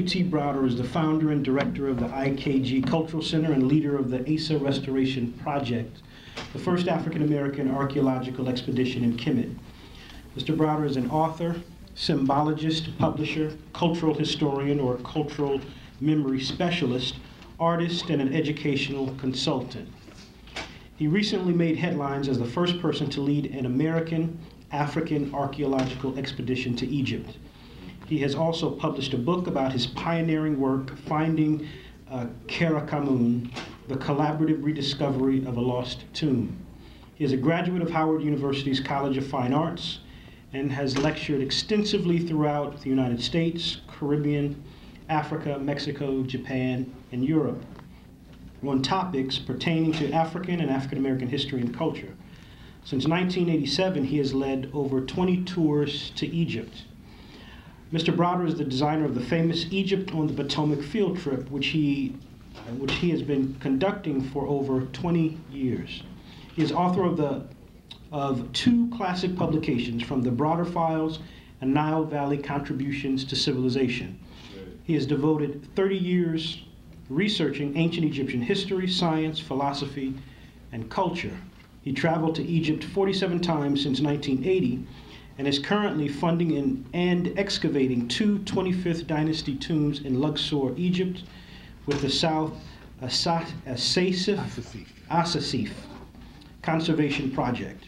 Anthony T. Browder is the founder and director of the IKG Cultural Center and leader of the ASA Restoration Project, the first African-American archaeological expedition in Kemet. Mr. Browder is an author, symbologist, publisher, cultural historian or cultural memory specialist, artist, and an educational consultant. He recently made headlines as the first person to lead an American African archaeological expedition to Egypt. He has also published a book about his pioneering work, Finding Karakhanum, the collaborative rediscovery of a lost tomb. He is a graduate of Howard University's College of Fine Arts and has lectured extensively throughout the United States, Caribbean, Africa, Mexico, Japan, and Europe on topics pertaining to African and African American history and culture. Since 1987, he has led over 20 tours to Egypt. Mr. Browder is the designer of the famous Egypt on the Potomac field trip, which he has been conducting for over 20 years. He is author of two classic publications, From the Browder Files and Nile Valley Contributions to Civilization. He has devoted 30 years researching ancient Egyptian history, science, philosophy, and culture. He traveled to Egypt 47 times since 1980 and is currently funding and excavating two 25th Dynasty tombs in Luxor, Egypt, with the South Asasif Conservation Project.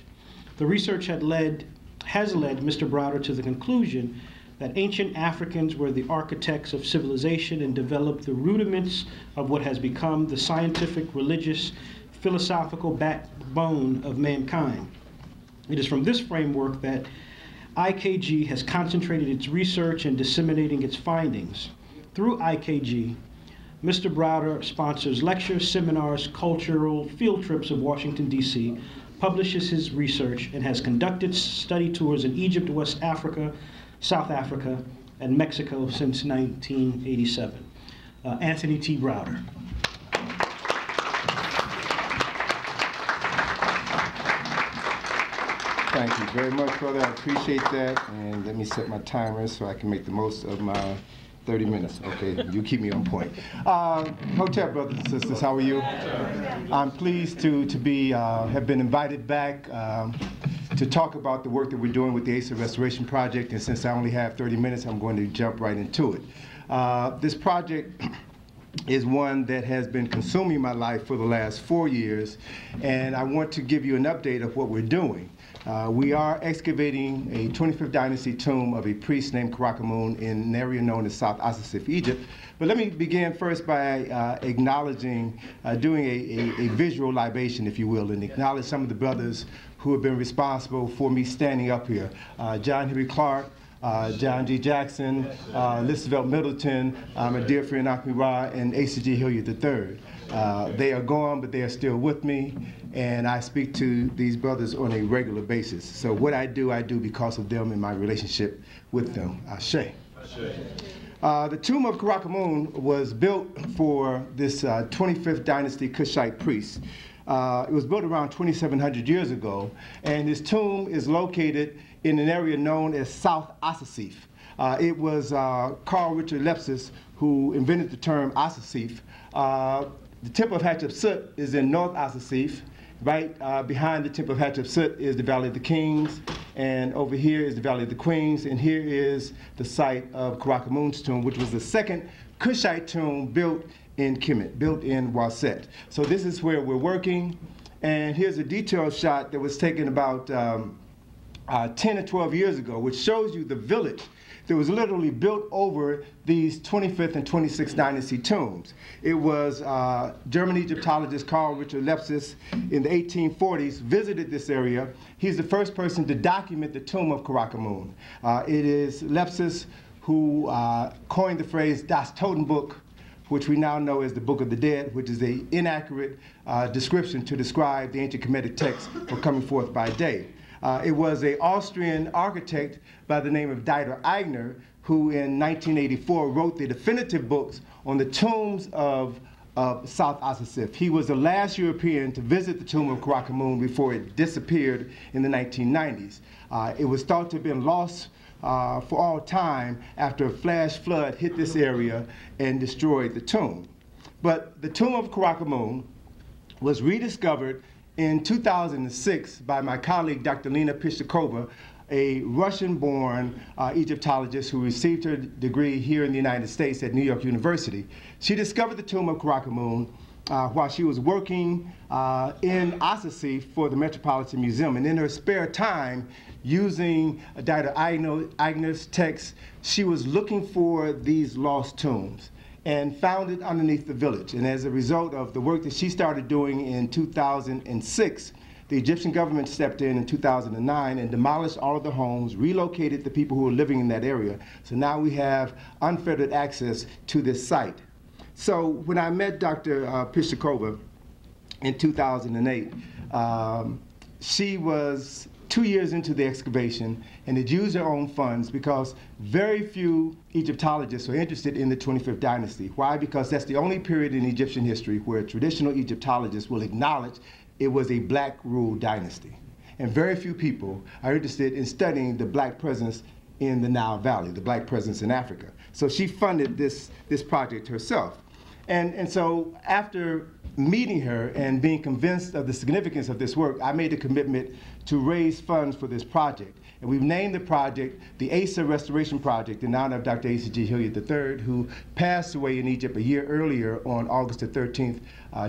The research has led Mr. Browder to the conclusion that ancient Africans were the architects of civilization and developed the rudiments of what has become the scientific, religious, philosophical backbone of mankind. It is from this framework that IKG has concentrated its research and disseminating its findings. Through IKG, Mr. Browder sponsors lectures, seminars, cultural field trips of Washington, D.C., publishes his research, and has conducted study tours in Egypt, West Africa, South Africa, and Mexico since 1987. Anthony T. Browder. Thank you very much, brother. I appreciate that. And let me set my timer so I can make the most of my 30 minutes. Okay, you keep me on point. Hotel brothers and sisters, how are you? I'm pleased to have been invited back to talk about the work that we're doing with the ASA Restoration Project. And since I only have 30 minutes, I'm going to jump right into it. This project is one that has been consuming my life for the last 4 years, and I want to give you an update of what we're doing. We are excavating a 25th Dynasty tomb of a priest named Karakhanum in an area known as South Asasif, Egypt. But let me begin first by acknowledging, doing a visual libation, if you will, and acknowledge some of the brothers who have been responsible for me standing up here. John Henry Clark, John G. Jackson, Lisbeth Middleton, my dear friend Akmi Ra, and ACG Hilliard III. They are gone, but they are still with me, and I speak to these brothers on a regular basis. So what I do because of them and my relationship with them. Ashe. The tomb of Karakhanum was built for this 25th Dynasty Kushite priest. It was built around 2,700 years ago, and his tomb is located in an area known as South Asasif. It was Carl Richard Lepsis who invented the term Asasif. The Temple of Hatshepsut is in North Asasif. Right behind the Temple of Hatshepsut is the Valley of the Kings, and over here is the Valley of the Queens, and here is the site of Karakhanum's tomb, which was the second Kushite tomb built in Kemet, built in Waset. So this is where we're working, and here's a detailed shot that was taken about 10 or 12 years ago, which shows you the village that was literally built over these 25th and 26th Dynasty tombs. It was German Egyptologist Carl Richard Lepsis in the 1840s visited this area. He's the first person to document the tomb of Karakhanum. It is Lepsis who coined the phrase Das Totenbuch, which we now know as the Book of the Dead, which is an inaccurate description to describe the ancient Kemetic text for coming forth by day. It was an Austrian architect by the name of Dieter Eigner who in 1984 wrote the definitive books on the tombs of South Asasif. He was the last European to visit the tomb of Karakhanum before it disappeared in the 1990s. It was thought to have been lost for all time after a flash flood hit this area and destroyed the tomb. But the tomb of Karakhanum was rediscovered in 2006 by my colleague, Dr. Lena Pistakova, a Russian-born Egyptologist who received her degree here in the United States at New York University. She discovered the tomb of Karakhanum while she was working in ASA for the Metropolitan Museum. And in her spare time, using Dr. Agnes' text, she was looking for these lost tombs and found it underneath the village. And as a result of the work that she started doing in 2006, the Egyptian government stepped in 2009 and demolished all of the homes, relocated the people who were living in that area. So now we have unfettered access to this site. So when I met Dr. Pistakova in 2008, she was 2 years into the excavation and had used her own funds because very few Egyptologists are interested in the 25th Dynasty. Why? Because that's the only period in Egyptian history where traditional Egyptologists will acknowledge it was a black-ruled dynasty. And very few people are interested in studying the black presence in the Nile Valley, the black presence in Africa. So she funded this project herself. And so after meeting her and being convinced of the significance of this work, I made a commitment to raise funds for this project. And we've named the project the ASA Restoration Project in honor of Dr. Asa G. Hilliard III, who passed away in Egypt a year earlier on August the 13th,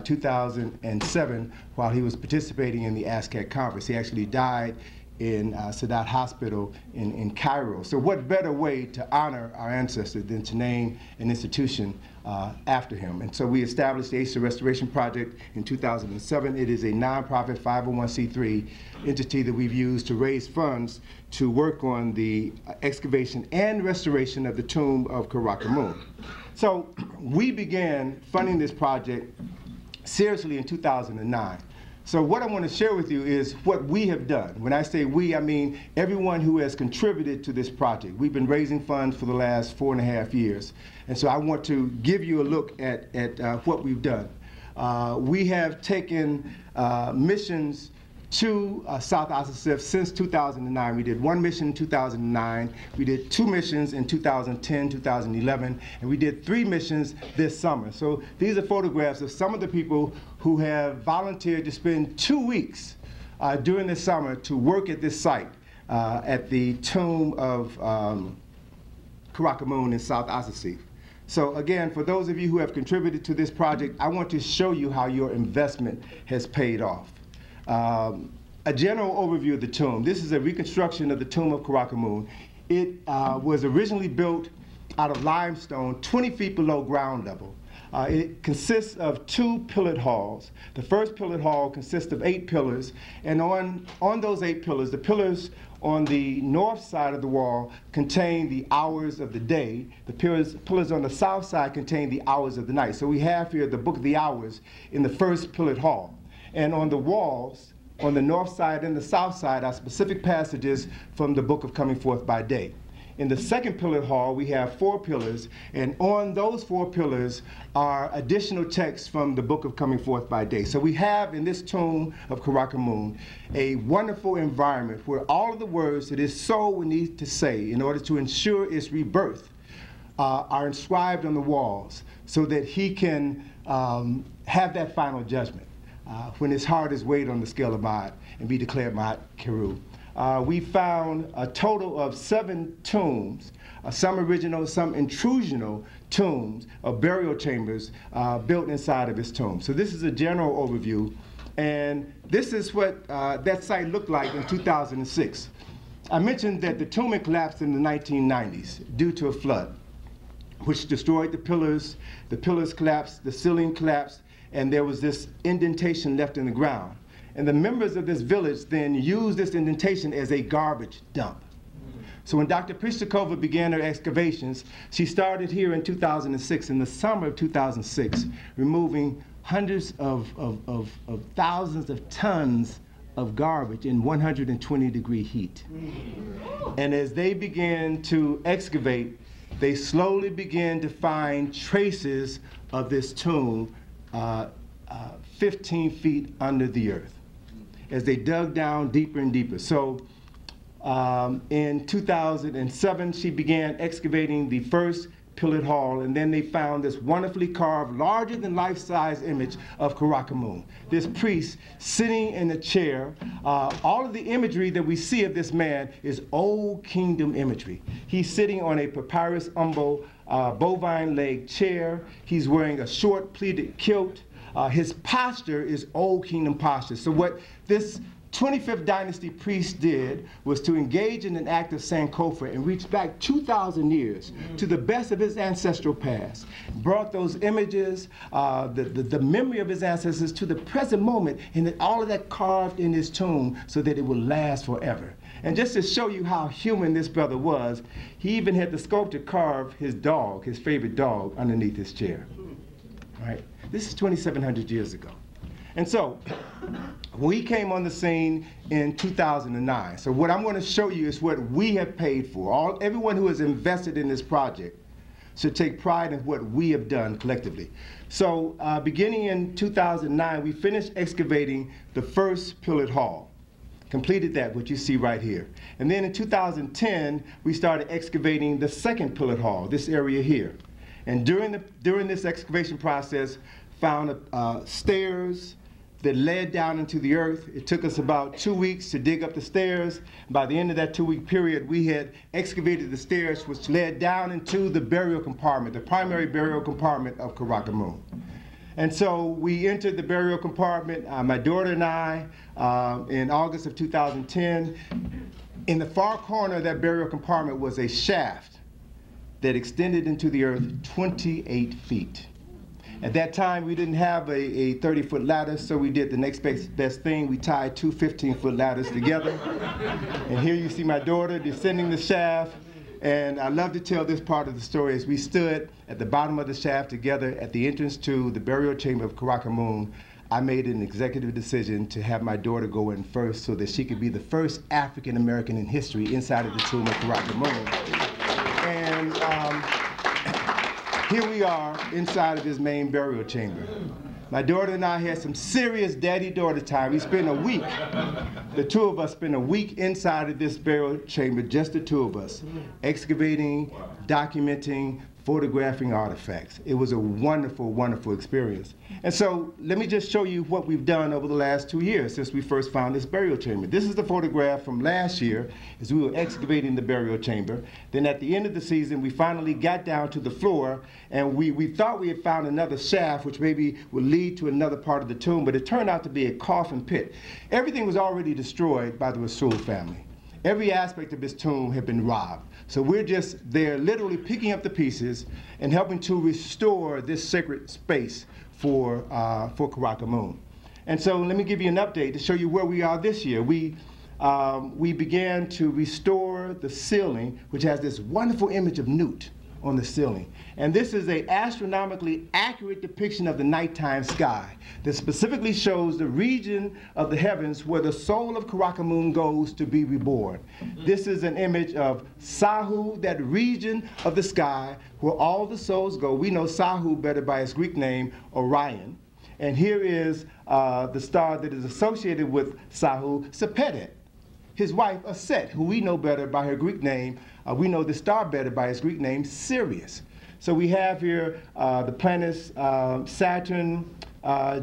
2007, while he was participating in the ASCAC conference. He actually died in Sadat Hospital in Cairo. So what better way to honor our ancestors than to name an institution after him? And so we established the ASA Restoration Project in 2007. It is a nonprofit 501c3 entity that we've used to raise funds to work on the excavation and restoration of the tomb of Karakhanum. So we began funding this project seriously in 2009. So what I want to share with you is what we have done. When I say we, I mean everyone who has contributed to this project. We've been raising funds for the last 4.5 years. And so I want to give you a look at what we've done. We have taken missions to South Africa since 2009. We did one mission in 2009. We did 2 missions in 2010, 2011, and we did 3 missions this summer. So these are photographs of some of the people who have volunteered to spend 2 weeks during the summer to work at this site at the tomb of Karakhanum in South Africa. So again, for those of you who have contributed to this project, I want to show you how your investment has paid off. A general overview of the tomb. This is a reconstruction of the tomb of Karakhanum. It was originally built out of limestone 20 feet below ground level. It consists of 2 pillared halls. The first pillared hall consists of 8 pillars, and on those 8 pillars, the pillars on the north side of the wall contain the hours of the day. The pillars on the south side contain the hours of the night. So we have here the book of the hours in the first pillared hall. And on the walls, on the north side and the south side, are specific passages from the book of Coming Forth by Day. In the second pillared hall, we have 4 pillars, and on those 4 pillars are additional texts from the book of Coming Forth by Day. So we have in this tomb of Karakhanum a wonderful environment where all of the words that his soul would need to say in order to ensure its rebirth are inscribed on the walls so that he can have that final judgment when his heart is weighed on the scale of Ma'at and be declared Ma'at Keru. We found a total of 7 tombs, some original, some intrusional tombs or burial chambers built inside of his tomb. So this is a general overview, and this is what that site looked like in 2006. I mentioned that the tomb had collapsed in the 1990s due to a flood, which destroyed the pillars collapsed, the ceiling collapsed, and there was this indentation left in the ground. And the members of this village then used this indentation as a garbage dump. So when Dr. Pistakova began her excavations, she started here in 2006, in the summer of 2006, removing hundreds of thousands of tons of garbage in 120-degree heat. And as they began to excavate, they slowly began to find traces of this tomb 15 feet under the earth as they dug down deeper and deeper. So In 2007, she began excavating the first pillared hall, and then they found this wonderfully carved, larger than life-size image of Karakhanum, this priest sitting in a chair. All of the imagery that we see of this man is Old Kingdom imagery. He's sitting on a papyrus umbo, bovine leg chair. He's wearing a short pleated kilt. His posture is Old Kingdom posture. So what this 25th Dynasty priest did was to engage in an act of Sankofa and reach back 2,000 years to the best of his ancestral past. Brought those images, the memory of his ancestors to the present moment, and all of that carved in his tomb so that it will last forever. And just to show you how human this brother was, he even had the sculptor carve his dog, his favorite dog, underneath his chair. Right? This is 2,700 years ago. And so, we came on the scene in 2009. So what I'm going to show you is what we have paid for. Everyone who has invested in this project should take pride in what we have done collectively. So beginning in 2009, we finished excavating the first pillared hall. Completed that, what you see right here. And then in 2010, we started excavating the second pillared hall, this area here. And during this excavation process, found stairs that led down into the earth. It took us about 2 weeks to dig up the stairs. By the end of that 2-week period, we had excavated the stairs which led down into the burial compartment, the primary burial compartment of Karakhanum. And so we entered the burial compartment, my daughter and I, in August of 2010. In the far corner of that burial compartment was a shaft that extended into the earth 28 feet. At that time, we didn't have a 30-foot ladder, so we did the next best thing. We tied two 15-foot ladders together. And here you see my daughter descending the shaft. And I love to tell this part of the story as we stood at the bottom of the shaft together at the entrance to the burial chamber of Karakhanum. I made an executive decision to have my daughter go in first so that she could be the first African American in history inside of the tomb of Karakhanum. And here we are inside of his main burial chamber. My daughter and I had some serious daddy-daughter time. We spent a week, the two of us spent a week inside of this burial chamber, just the two of us, excavating, documenting, photographing artifacts. It was a wonderful, wonderful experience. And so let me just show you what we've done over the last 2 years since we first found this burial chamber. This is the photograph from last year as we were excavating the burial chamber. Then at the end of the season, we finally got down to the floor, and we thought we had found another shaft which maybe would lead to another part of the tomb, but it turned out to be a coffin pit. Everything was already destroyed by the Rasul family. Every aspect of this tomb had been robbed. So we're just there literally picking up the pieces and helping to restore this sacred space for Karakhanum. And so let me give you an update to show you where we are this year. We began to restore the ceiling, which has this wonderful image of Newt on the ceiling. And this is an astronomically accurate depiction of the nighttime sky that specifically shows the region of the heavens where the soul of Karakhanum goes to be reborn. This is an image of Sahu, that region of the sky where all the souls go. We know Sahu better by its Greek name, Orion. And here is the star that is associated with Sahu, Sepedeh. His wife, Aset, who we know better by her Greek name, we know the star better by its Greek name, Sirius. So we have here the planets Saturn,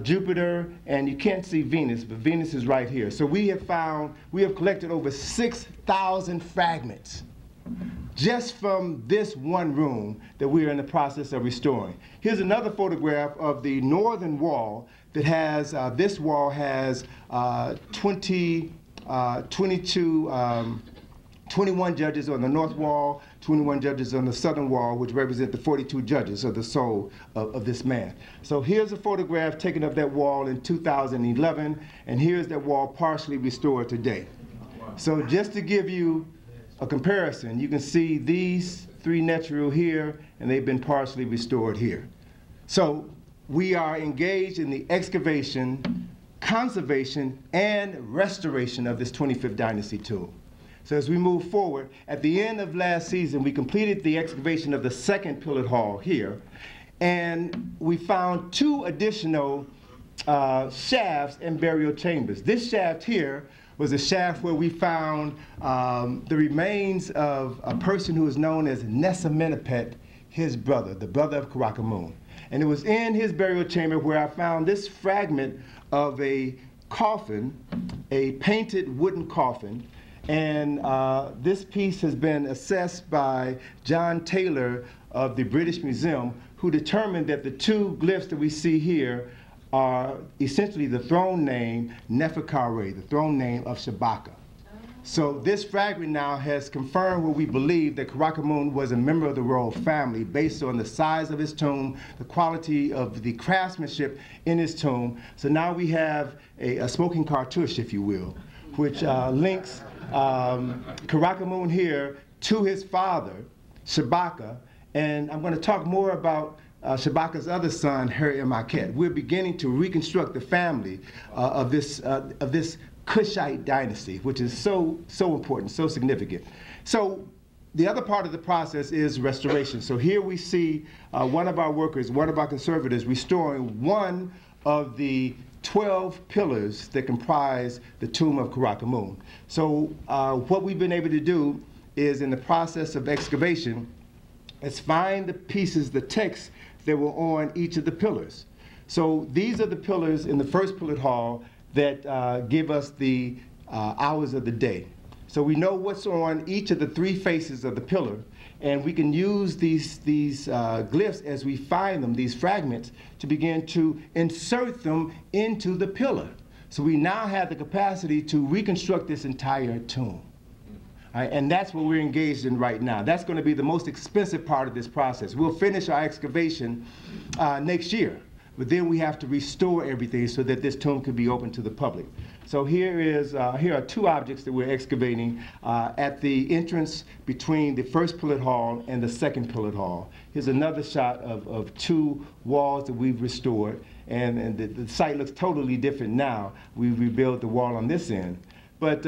Jupiter, and you can't see Venus, but Venus is right here. So we have collected over 6,000 fragments just from this one room that we are in the process of restoring. Here's another photograph of the northern wall that has, this wall has 21 judges on the north wall, 21 judges on the southern wall, which represent the 42 judges of the soul of this man. So here's a photograph taken of that wall in 2011, and here's that wall partially restored today. So just to give you a comparison, you can see these three netril here, and they've been partially restored here. So we are engaged in the excavation, conservation, and restoration of this 25th Dynasty tomb. So as we move forward, at the end of last season, we completed the excavation of the second pillared hall here, and we found 2 additional shafts and burial chambers. This shaft here was a shaft where we found the remains of a person who is known as Nesamenepet, his brother, the brother of Karakhanum. And it was in his burial chamber where I found this fragment of a coffin, a painted wooden coffin. And this piece has been assessed by John Taylor of the British Museum, who determined that the two glyphs that we see here are essentially the throne name Neferkare, the throne name of Shabaka. So this fragment now has confirmed what we believe, that Karakhanum was a member of the royal family based on the size of his tomb, the quality of the craftsmanship in his tomb. So now we have a smoking cartouche, if you will, which links Karakhanum here to his father, Shabaka. And I'm going to talk more about Shabaka's other son, Her-Imaket. We're beginning to reconstruct the family of this Kushite dynasty, which is so important, so significant. So the other part of the process is restoration. So here we see one of our workers, one of our conservators, restoring one of the 12 pillars that comprise the tomb of Karakhanum. So what we've been able to do is, in the process of excavation, is find the pieces, the texts that were on each of the pillars. So these are the pillars in the first pillared hall that give us the hours of the day. So we know what's on each of the three faces of the pillar, and we can use these glyphs as we find them, these fragments, to begin to insert them into the pillar. So we now have the capacity to reconstruct this entire tomb. Right, and that's what we're engaged in right now. That's going to be the most expensive part of this process. We'll finish our excavation next year, but then we have to restore everything so that this tomb could be open to the public. So here are two objects that we're excavating at the entrance between the first pillared hall and the second pillared hall. Here's another shot of two walls that we've restored, and the site looks totally different now. We've rebuilt the wall on this end. But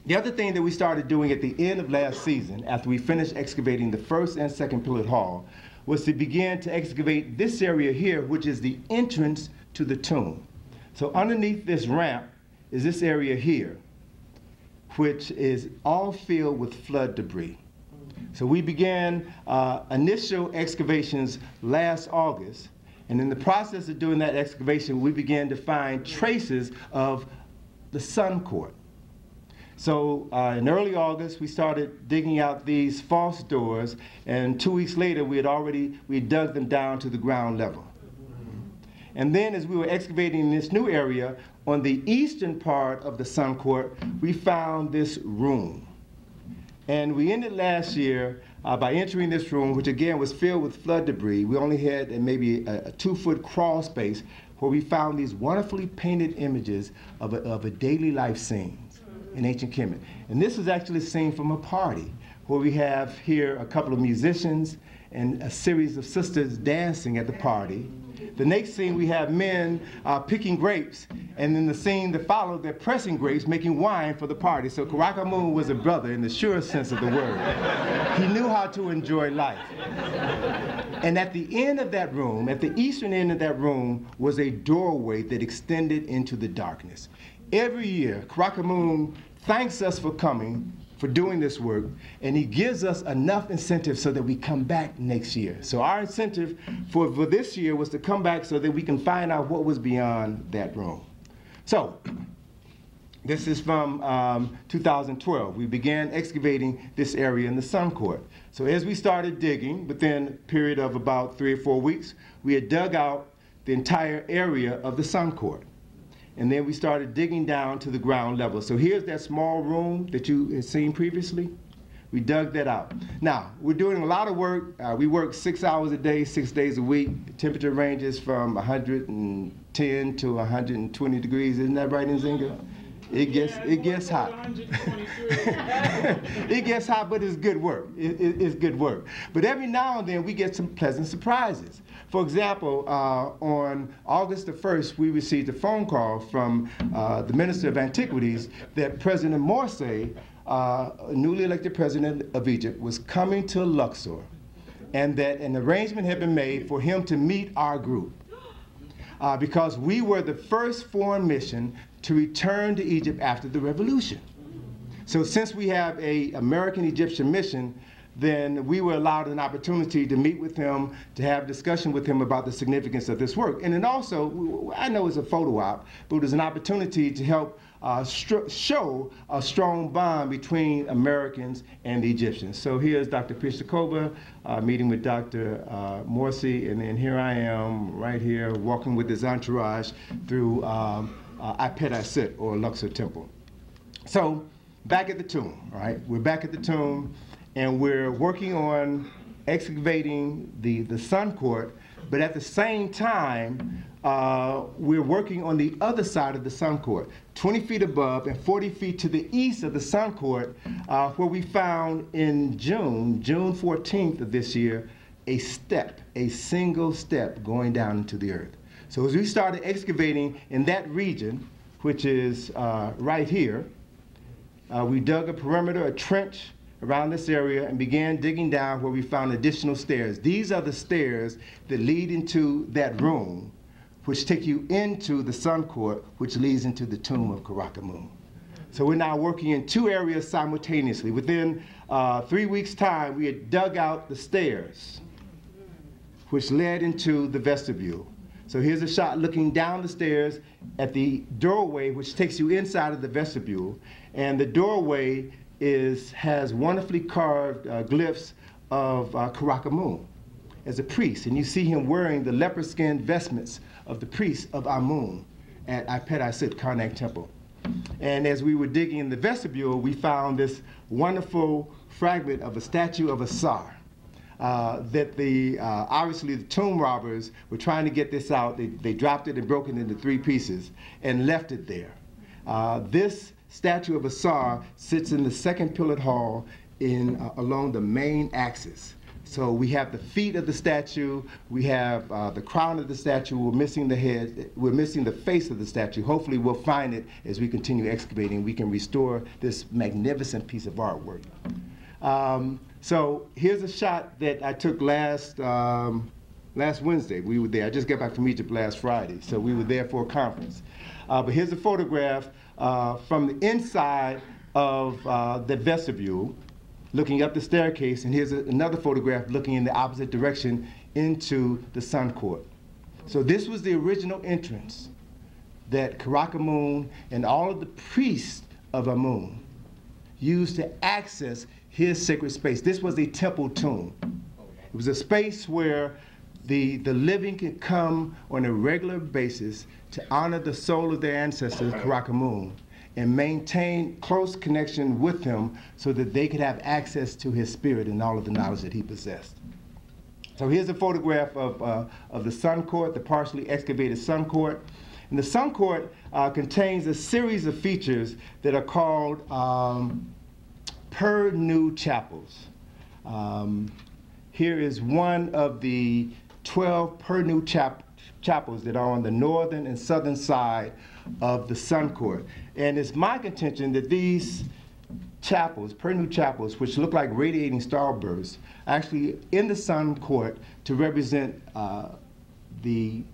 the other thing that we started doing at the end of last season, after we finished excavating the first and second pillared hall, was to begin to excavate this area here, which is the entrance to the tomb. So underneath this ramp is this area here, which is all filled with flood debris. So we began initial excavations last August, and in the process of doing that excavation, we began to find traces of the sun court. So in early August, we started digging out these false doors, and 2 weeks later, we dug them down to the ground level. And then as we were excavating in this new area, on the eastern part of the sun court, we found this room. And we ended last year by entering this room, which again was filled with flood debris. We only had maybe a 2-foot crawl space where we found these wonderfully painted images of a daily life scene in ancient Kemet. And this is actually a scene from a party where we have here a couple of musicians and a series of sisters dancing at the party. The next scene, we have men picking grapes, and then the scene that followed, they're pressing grapes, making wine for the party. So Karakhanum was a brother in the surest sense of the word. He knew how to enjoy life. And at the end of that room, at the eastern end of that room, was a doorway that extended into the darkness. Every year, Karakhanum thanks us for coming, for doing this work, and he gives us enough incentive so that we come back next year. So our incentive for this year was to come back so that we can find out what was beyond that room. So this is from 2012. We began excavating this area in the sun court. So as we started digging, within a period of about 3 or 4 weeks, we had dug out the entire area of the sun court. And then we started digging down to the ground level. So here's that small room that you had seen previously. We dug that out. Now, we're doing a lot of work. We work 6 hours a day, 6 days a week. The temperature ranges from 110 to 120 degrees. Isn't that right, Nzinga? It gets hot. It gets hot, but it's good work. It's good work. But every now and then we get some pleasant surprises. For example, on August the 1st, we received a phone call from the Minister of Antiquities that President Morsi, newly elected president of Egypt, was coming to Luxor, and that an arrangement had been made for him to meet our group. Because we were the first foreign mission to return to Egypt after the revolution. So since we have an American-Egyptian mission, then we were allowed an opportunity to meet with him, to have discussion with him about the significance of this work. And then also, I know it's a photo op, but it was an opportunity to help show a strong bond between Americans and the Egyptians. So here's Dr. Pistakova meeting with Dr. Morsi, and then here I am right here walking with his entourage through Apet Asit, or Luxor Temple. So back at the tomb, all right? We're back at the tomb, and we're working on excavating the sun court, but at the same time, we're working on the other side of the sun court, 20 feet above and 40 feet to the east of the sun court, where we found in June 14th of this year, a step, a single step going down into the earth. So as we started excavating in that region, which is right here, we dug a perimeter, a trench around this area, and began digging down where we found additional stairs. These are the stairs that lead into that room, which take you into the sun court, which leads into the tomb of Karakhanum. So we're now working in two areas simultaneously. Within 3 weeks' time, we had dug out the stairs, which led into the vestibule. So here's a shot looking down the stairs at the doorway, which takes you inside of the vestibule. And the doorway has wonderfully carved glyphs of Karakhanum as a priest. And you see him wearing the leopard skin vestments of the priest of Amun at Apet Asit Karnak Temple. And as we were digging in the vestibule, we found this wonderful fragment of a statue of a Tsar. That obviously the tomb robbers were trying to get this out. They dropped it and broke it into 3 pieces and left it there. This statue of a Tsar sits in the second pillared hall along the main axis. So we have the feet of the statue, we have the crown of the statue, we're missing the head, we're missing the face of the statue. Hopefully we'll find it as we continue excavating. We can restore this magnificent piece of artwork. So here's a shot that I took last Wednesday. We were there. I just got back from Egypt last Friday, so we were there for a conference. But here's a photograph from the inside of the vestibule, looking up the staircase, and here's another photograph looking in the opposite direction into the sun court. So this was the original entrance that Karakhanum and all of the priests of Amun used to access his sacred space. This was a temple tomb. It was a space where the living could come on a regular basis to honor the soul of their ancestors, Karakhanum, and maintain close connection with him so that they could have access to his spirit and all of the knowledge that he possessed. So here's a photograph of the sun court, the partially excavated sun court. And the sun court contains a series of features that are called per-new chapels. Here is one of the 12 per-new chapels that are on the northern and southern side of the sun court. And it's my contention that these chapels, per-new chapels, which look like radiating starbursts, actually in the sun court to represent the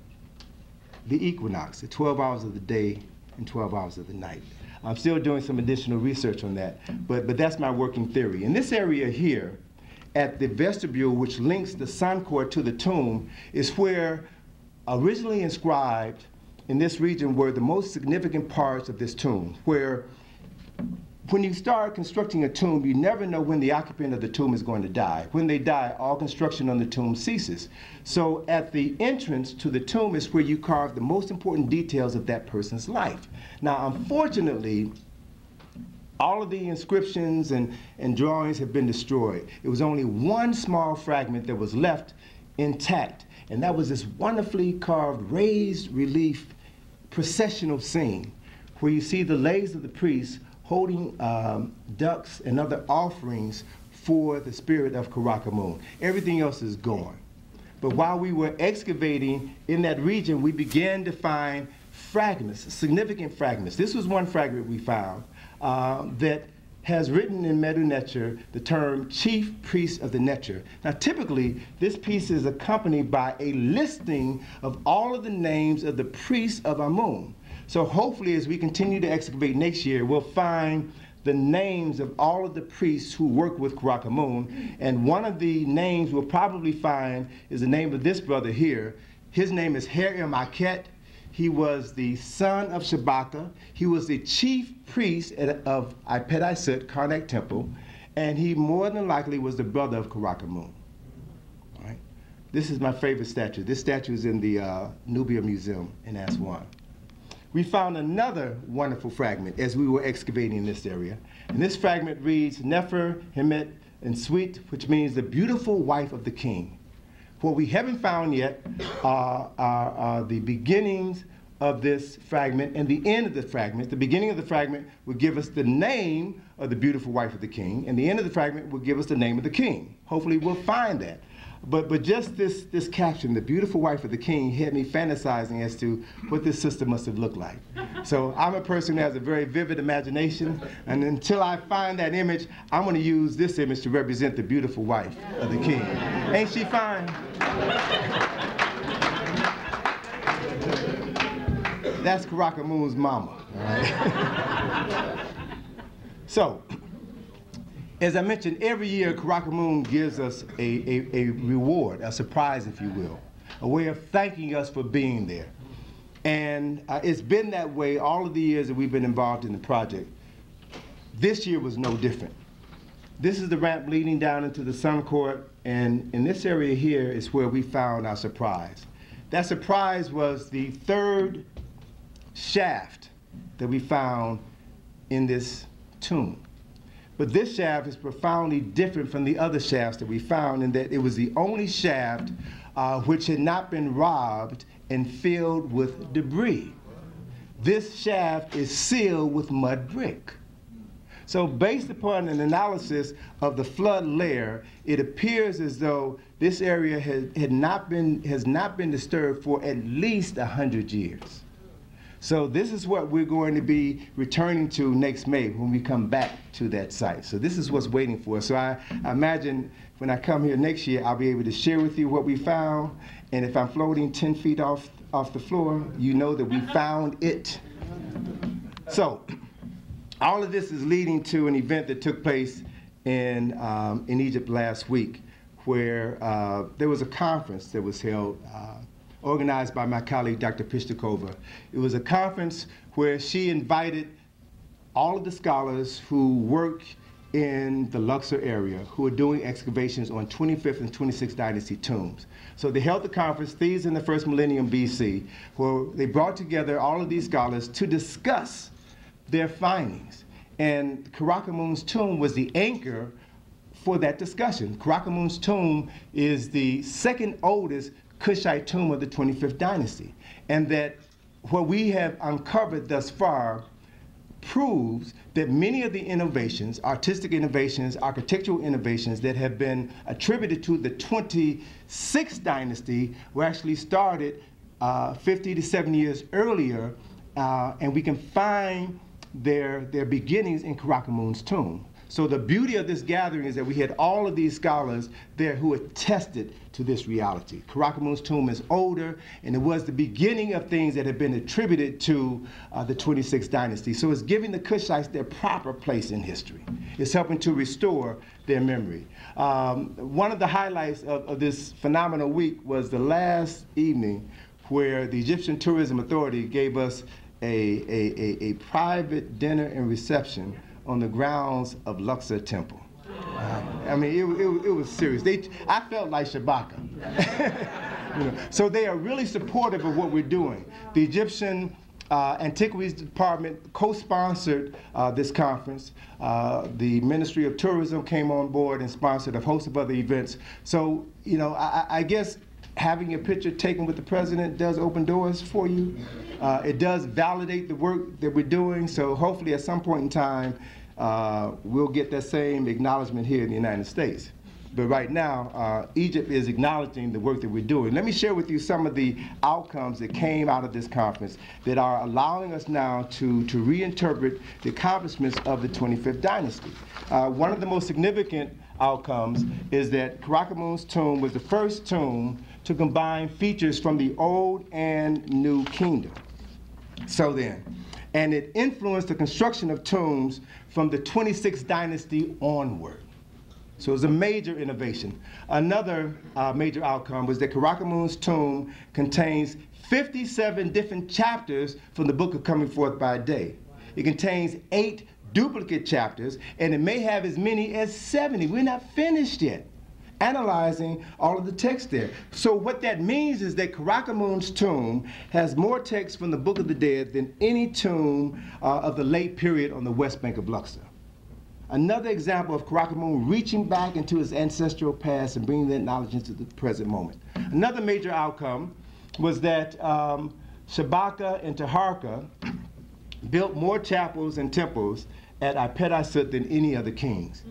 equinox, the 12 hours of the day and 12 hours of the night. I'm still doing some additional research on that, but that's my working theory. In this area here, at the vestibule which links the sun court to the tomb, is where originally inscribed in this region were the most significant parts of this tomb, where when you start constructing a tomb, you never know when the occupant of the tomb is going to die. When they die, all construction on the tomb ceases. So at the entrance to the tomb is where you carve the most important details of that person's life. Now, unfortunately, all of the inscriptions and drawings have been destroyed. It was only one small fragment that was left intact, and that was this wonderfully carved raised relief processional scene where you see the legs of the priests holding ducks and other offerings for the spirit of Karakhanum. Everything else is gone. But while we were excavating in that region, we began to find fragments, significant fragments. This was one fragment we found that has written in Medu Neter the term chief priest of the Neter. Now typically, this piece is accompanied by a listing of all of the names of the priests of Amun. So hopefully as we continue to excavate next year, we'll find the names of all of the priests who work with Karakhanum, and one of the names we'll probably find is the name of this brother here. His name is CHEIKH. He was the son of Shabaka. He was the chief priest of Ipet-Isut, Karnak Temple, and he more than likely was the brother of Karakhanum. Right? This is my favorite statue. This statue is in the Nubia Museum in Aswan. We found another wonderful fragment as we were excavating in this area. And this fragment reads, Nefer, Kemet, and Sweet, which means the beautiful wife of the king. What we haven't found yet are the beginnings of this fragment and the end of the fragment. The beginning of the fragment will give us the name of the beautiful wife of the king, and the end of the fragment will give us the name of the king. Hopefully we'll find that. But just this caption, the beautiful wife of the king, had me fantasizing as to what this sister must have looked like. So I'm a person who has a very vivid imagination, and until I find that image, I'm going to use this image to represent the beautiful wife of the king. Ain't she fine? That's Karakhanum's mama. All right? So, as I mentioned, every year Karakhanum gives us a reward, a surprise, if you will, a way of thanking us for being there. And it's been that way all of the years that we've been involved in the project. This year was no different. This is the ramp leading down into the sun court, and in this area here is where we found our surprise. That surprise was the third shaft that we found in this tomb. But this shaft is profoundly different from the other shafts that we found in that it was the only shaft which had not been robbed and filled with debris. This shaft is sealed with mud brick. So based upon an analysis of the flood layer, it appears as though this area has not been disturbed for at least 100 years. So this is what we're going to be returning to next May when we come back to that site. So this is what's waiting for us. So I imagine when I come here next year, I'll be able to share with you what we found. And if I'm floating 10 feet off the floor, you know that we found it. So all of this is leading to an event that took place in Egypt last week, where there was a conference that was held organized by my colleague, Dr. Pistakova. It was a conference where she invited all of the scholars who work in the Luxor area who are doing excavations on 25th and 26th Dynasty tombs. So they held the conference, Thieves in the First Millennium BC, where they brought together all of these scholars to discuss their findings. And Karakhanum's tomb was the anchor for that discussion. Karakhanum's tomb is the second oldest Kushite tomb of the 25th Dynasty. And that what we have uncovered thus far proves that many of the innovations, artistic innovations, architectural innovations that have been attributed to the 26th Dynasty were actually started 50 to 70 years earlier, and we can find their beginnings in Karakhanum's tomb. So the beauty of this gathering is that we had all of these scholars there who attested to this reality. Karakhanum's tomb is older, and it was the beginning of things that have been attributed to the 26th Dynasty. So it's giving the Kushites their proper place in history. It's helping to restore their memory. One of the highlights of this phenomenal week was the last evening where the Egyptian Tourism Authority gave us a private dinner and reception on the grounds of Luxor Temple. I mean, it was serious. I felt like Shabaka. You know, so they are really supportive of what we're doing. The Egyptian Antiquities Department co-sponsored this conference. The Ministry of Tourism came on board and sponsored a host of other events. So, you know, I guess having a picture taken with the president does open doors for you. It does validate the work that we're doing, so hopefully at some point in time, we'll get that same acknowledgement here in the United States. But right now, Egypt is acknowledging the work that we're doing. Let me share with you some of the outcomes that came out of this conference that are allowing us now to reinterpret the accomplishments of the 25th Dynasty. One of the most significant outcomes is that Karakhanum's tomb was the first tomb to combine features from the Old and New Kingdom. So then, and it influenced the construction of tombs from the 26th Dynasty onward. So it was a major innovation. Another major outcome was that Karakhanum's tomb contains 57 different chapters from the Book of Coming Forth by Day. It contains 8 duplicate chapters, and it may have as many as 70. We're not finished yet analyzing all of the text there. So what that means is that Karakhanum's tomb has more text from the Book of the Dead than any tomb of the late period on the west bank of Luxor. Another example of Karakhanum reaching back into his ancestral past and bringing that knowledge into the present moment. Another major outcome was that Shabaka and Taharqa built more chapels and temples at Ipet-Isut than any other kings.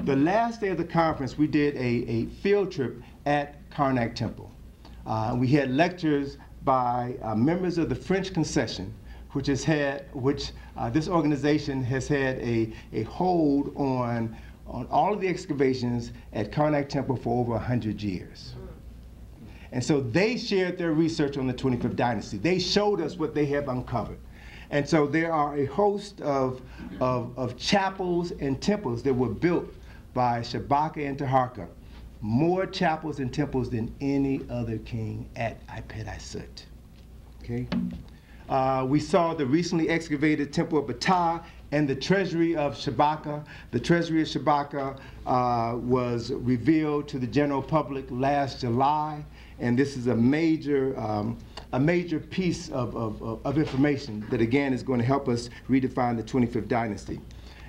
The last day of the conference, we did a field trip at Karnak Temple. We had lectures by members of the French Concession, which this organization has had a hold on all of the excavations at Karnak Temple for over 100 years. And so they shared their research on the 25th Dynasty. They showed us what they have uncovered. And so there are a host of chapels and temples that were built by Shabaka and Taharqa. More chapels and temples than any other king at Ipet-Isut. Okay? We saw the recently excavated Temple of Ptah and the treasury of Shabaka. The treasury of Shabaka was revealed to the general public last July, and this is a major piece of information that, again, is going to help us redefine the 25th Dynasty.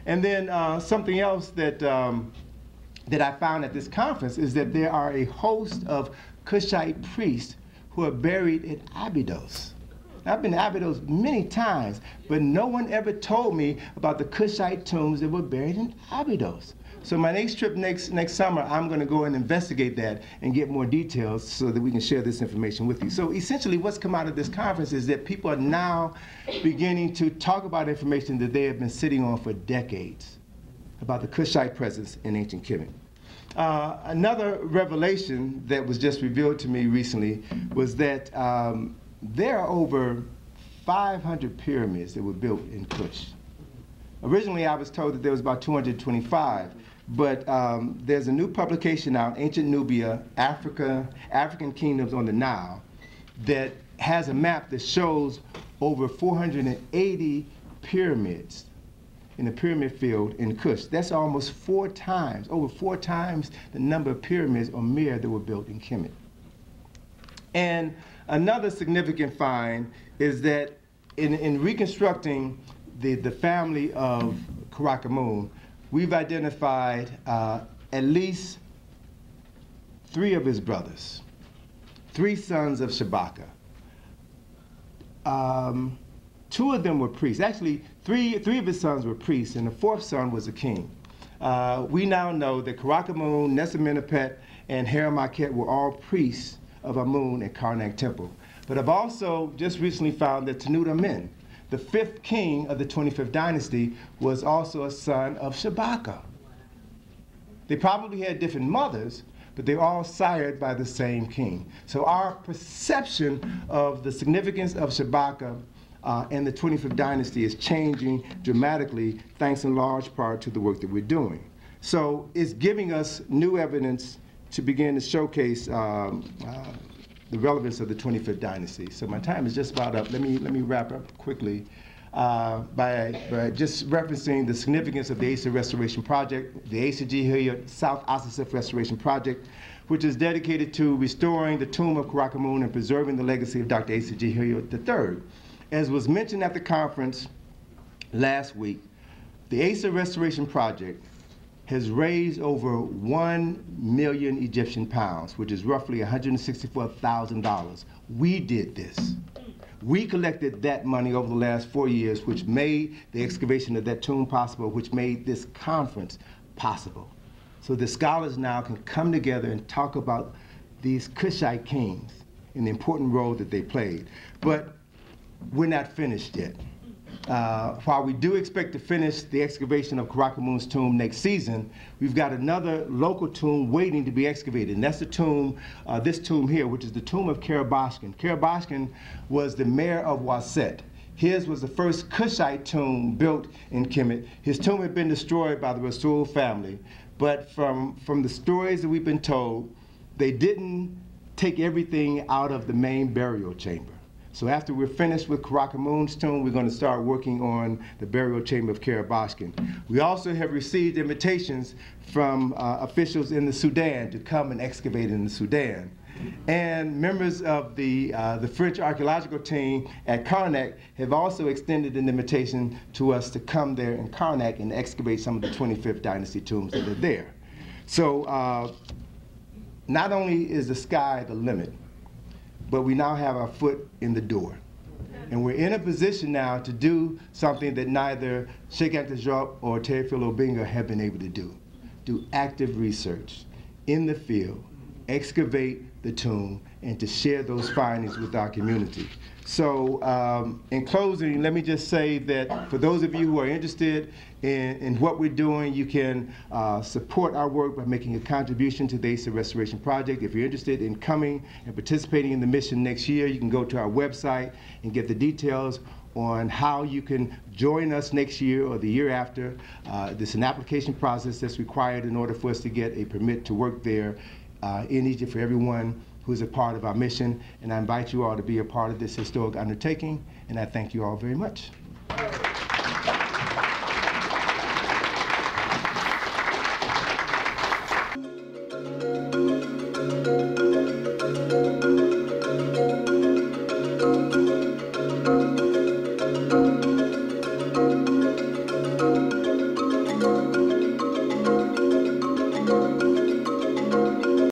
And then something else that I found at this conference is that there are a host of Kushite priests who are buried in Abydos. I've been to Abydos many times, but no one ever told me about the Kushite tombs that were buried in Abydos. So my next trip next summer, I'm going to go and investigate that and get more details so that we can share this information with you. So essentially what's come out of this conference is that people are now beginning to talk about information that they have been sitting on for decades about the Kushite presence in ancient Kemet. Another revelation that was just revealed to me recently was that there are over 500 pyramids that were built in Kush. Originally, I was told that there was about 225, but there's a new publication out, Ancient Nubia, African Kingdoms on the Nile, that has a map that shows over 480 pyramids in the pyramid field in Kush. That's almost over four times the number of pyramids or mir that were built in Kemet. And another significant find is that in reconstructing the family of Karakhanum, we've identified at least 3 of his brothers, 3 sons of Shabaka. 2 of them were priests. Actually, 3 of his sons were priests, and the 4th son was a king. We now know that Karakhanum, Nesamenepet, and Haramakhet were all priests of Amun at Karnak Temple. But I've also just recently found that Tanut Amen, the 5th king of the 25th Dynasty, was also a son of Shabaka. They probably had different mothers, but they're all sired by the same king. So our perception of the significance of Shabaka and the 25th Dynasty is changing dramatically, thanks in large part to the work that we're doing. So it's giving us new evidence to begin to showcase the relevance of the 25th Dynasty. So my time is just about up. Let me wrap up quickly by just referencing the significance of the ASA Restoration Project, the ASA South Asasif Restoration Project, which is dedicated to restoring the tomb of Karakhanum and preserving the legacy of Dr. Asa III. As was mentioned at the conference last week, the ASA Restoration Project has raised over 1 million Egyptian pounds, which is roughly $164,000. We did this. We collected that money over the last 4 years, which made the excavation of that tomb possible, which made this conference possible. So the scholars now can come together and talk about these Kushite kings and the important role that they played. But we're not finished yet. While we do expect to finish the excavation of Karakhanum's tomb next season, we've got another local tomb waiting to be excavated, and that's the tomb, this tomb here, which is the tomb of Karabashkin. Karabashkin was the mayor of Waset. His was the first Kushite tomb built in Kemet. His tomb had been destroyed by the Rasul family, but from the stories that we've been told, they didn't take everything out of the main burial chamber. So after we're finished with Karakhanum's tomb, we're going to start working on the burial chamber of Karabashkin. We also have received invitations from officials in the Sudan to come and excavate in the Sudan. And members of the French archaeological team at Karnak have also extended an invitation to us to come there in Karnak and excavate some of the 25th Dynasty tombs that are there. So not only is the sky the limit, but we now have our foot in the door. And we're in a position now to do something that neither CHEIKH ANTA DIOP or Teofilo Obianga have been able to do active research in the field, excavate the tomb, and to share those findings with our community. So in closing, let me just say that for those of you who are interested in what we're doing, you can support our work by making a contribution to the ASA Restoration Project. If you're interested in coming and participating in the mission next year, you can go to our website and get the details on how you can join us next year or the year after. There's an application process that's required in order for us to get a permit to work there in Egypt for everyone who's a part of our mission. And I invite you all to be a part of this historic undertaking, and I thank you all very much.